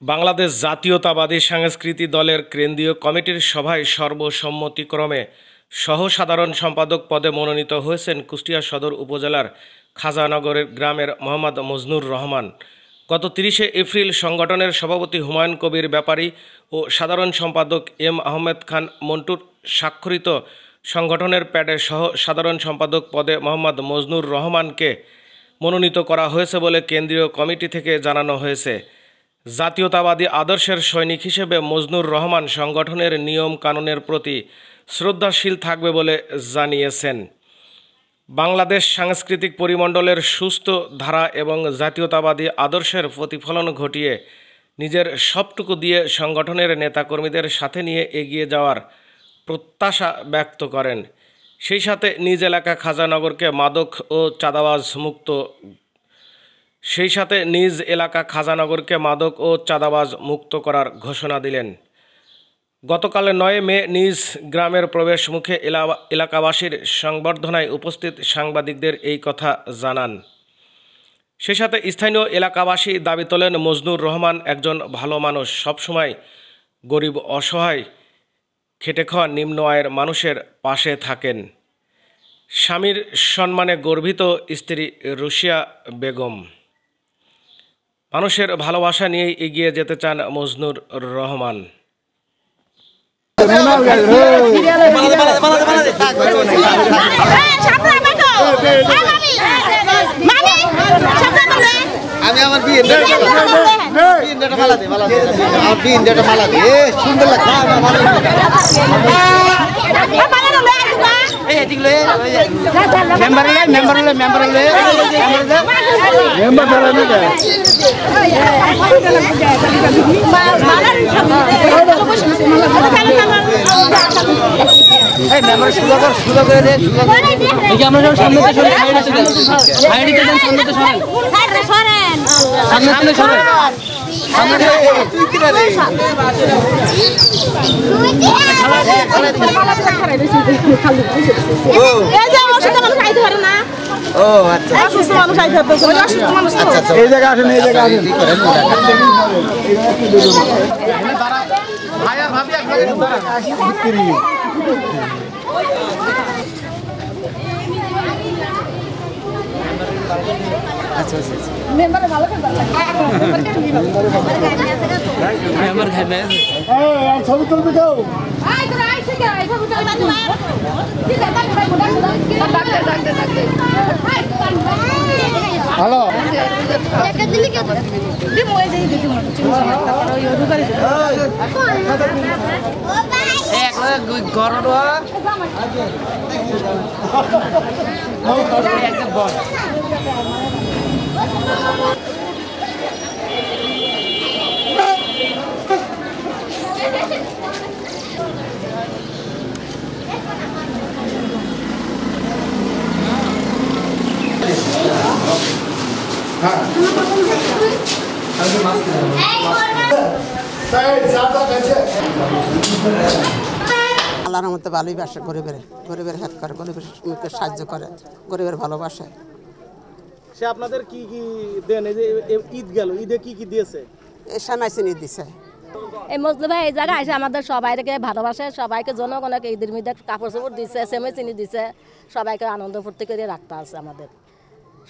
বাংলাদেশ জাতীয়তাবাদী সাংস্কৃতিক দলের কেন্দ্রীয় কমিটির সভায় সর্বসম্মতিক্রমে সহ-সাধারণ সম্পাদক পদে মনোনীত হয়েছেন কুষ্টিয়া সদর উপজেলার খাজানগরের গ্রামের মোহাম্মদ মজনুর রহমান। গত 30 এপ্রিল সংগঠনের সভাপতি হুমায়ুন কবির ব্যাপারী ও সাধারণ সম্পাদক এম আহমেদ খান মন্টুর স্বাক্ষরিত সংগঠনের প্যাডে সহ-সাধারণ সম্পাদক পদে মোহাম্মদ মজনুর রহমানকে মনোনীত করা হয়েছে বলে কেন্দ্রীয় কমিটি থেকে জানানো হয়েছে। জাতীয়তাবাদী আদর্শের সৈনিক হিসেবে মজনুর রহমান সংগঠনের নিয়ম কানুনের প্রতি শ্রদ্ধাশীল থাকবে বলে জানিয়েছেন। বাংলাদেশ সাংস্কৃতিক পরিমণ্ডলের সুস্থ ধারা এবং জাতীয়তাবাদী আদর্শের প্রতিফলন ঘটিয়ে নিজের সবটুকু দিয়ে সংগঠনের নেতাকর্মীদের সাথে নিয়ে এগিয়ে যাওয়ার প্রত্যাশা ব্যক্ত করেন। সেই সাথে নিজ এলাকা খাজানগরকে মাদক ও চাঁদাবাজ মুক্ত করার ঘোষণা দিলেন। গতকাল 9 মে নিজ গ্রামের প্রবেশ মুখে এলাকাবাসীর সংবর্ধনায় উপস্থিত সাংবাদিকদের এই কথা জানান। সেই সাথে স্থানীয় এলাকাবাসী দাবি তোলেন, মজনুর রহমান একজন ভালো মানুষ, সবসময় গরিব অসহায় খেটে খাওয়া নিম্ন আয়ের মানুষের পাশে থাকেন। স্বামীর সম্মানে গর্বিত স্ত্রী রুশিয়া বেগম। মানুষের ভালোবাসা নিয়েই এগিয়ে যেতে চান মজনুর রহমান। আমি আমার সুন্দর লাগে। ছবি তুলবি তো হ্যালো আল্লাহর মতো ভালোবাসে, গরিবের হেল্প করে, গরিবের সাহায্য করে, গরিবের ভালোবাসে। সে আপনাদের কি কি দেন? এই যে ঈদ গেল, ঈদে কি কি দিয়েছে? সামাই চিনি দিছে। এই মজনু ভাই এই জায়গায় এসে আমাদের সবাইকে ভালোবাসে, সবাইকে জনগণকে ঈদের মধ্যে কাপড় চোপড় দিচ্ছে, সেমে চিনি দিচ্ছে, সবাইকে আনন্দ ফুর্তি করে রাখতে আছে। আমাদের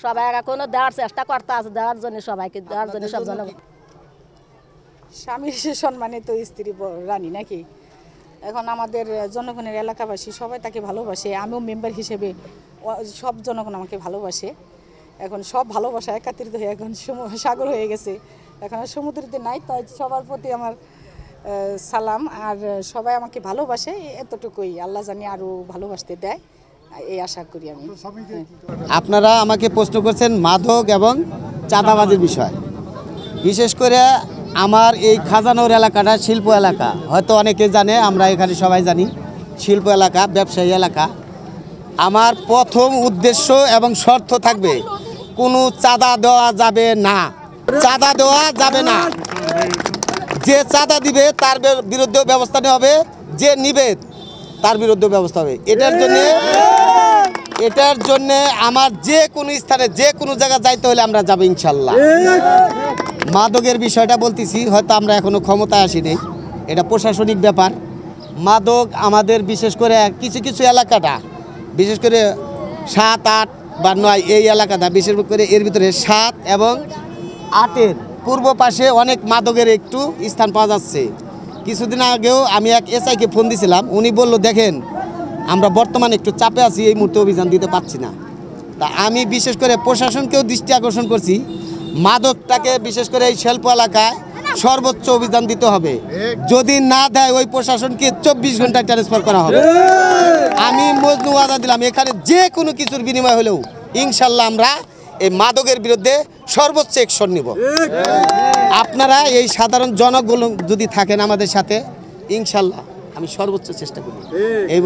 সবাই এখনো দেওয়ার চেষ্টা করতে আছে, দেওয়ার জন্য সবাইকে দেওয়ার জন্য সব জনগণ। স্বামীর সম্মানিত স্ত্রী রানী নাকি, এখন আমাদের জনগণের এলাকাবাসী সবাই তাকে ভালোবাসে। আমিও মেম্বার হিসেবে সব জনগণ আমাকে ভালোবাসে। এখন সব ভালোবাসা একাত্রিত হয়ে এখন সাগর হয়ে গেছে, এখন সমুদ্রতে নাই। তাই সবার প্রতি আমার সালাম, আর সবাই আমাকে ভালোবাসে, এতটুকুই। আল্লাহ জানি আরও ভালোবাসতে দেয়, এই আশা করি আমি। আপনারা আমাকে প্রশ্ন করছেন মাদক এবং চাঁদাবাজির বিষয়। বিশেষ করে আমার এই খাজানগর এলাকাটা শিল্প এলাকা, হয়তো অনেকে জানে, আমরা এখানে সবাই জানি শিল্প এলাকা, ব্যবসায়ী এলাকা। আমার প্রথম উদ্দেশ্য এবং শর্ত থাকবে, কোনো চাঁদা দেওয়া যাবে না, চাঁদা দেওয়া যাবে না। যে চাঁদা দিবে তার বিরুদ্ধে ব্যবস্থা নেওয়া হবে, যে নিবে তার বিরুদ্ধে ব্যবস্থা হবে। এটার জন্য আমার যে কোনো স্থানে যে কোনো জায়গায় যাইতে হলে আমরা যাবো ইনশাল্লাহ। মাদকের বিষয়টা বলতেছি, হয়তো আমরা এখনো ক্ষমতায় আসি নাই, এটা প্রশাসনিক ব্যাপার। মাদক আমাদের বিশেষ করে কিছু কিছু এলাকাটা, বিশেষ করে 7, 8 বা 9 এই এলাকাটা, বিশেষ করে এর ভিতরে 7 এবং 8-এর পূর্ব পাশে অনেক মাদকের একটু স্থান পাওয়া যাচ্ছে। কিছুদিন আগেও আমি এক এসআইকে ফোন দিয়েছিলাম, উনি বলল দেখেন আমরা বর্তমানে একটু চাপে আছি, এই মুহূর্তে অভিযান দিতে পারছি না। তা আমি বিশেষ করে প্রশাসনকেও দৃষ্টি আকর্ষণ করছি, মাদকটাকে বিশেষ করে এই শিল্প এলাকায় সর্বোচ্চ অভিযান দিতে হবে। যদি না দেয় ওই প্রশাসনকে 24 ঘন্টায় ট্রান্সফার করা হবে। আমি মজনু ওয়াদা দিলাম, এখানে যে কোনো কিছুর বিনিময় হলেও ইনশাল্লাহ আমরা এই মাদকের বিরুদ্ধে সর্বোচ্চ অ্যাকশন নিব। আপনারা এই সাধারণ জনগণ যদি থাকেন আমাদের সাথে, ইনশাল্লাহ আমি সর্বোচ্চ চেষ্টা করি। এই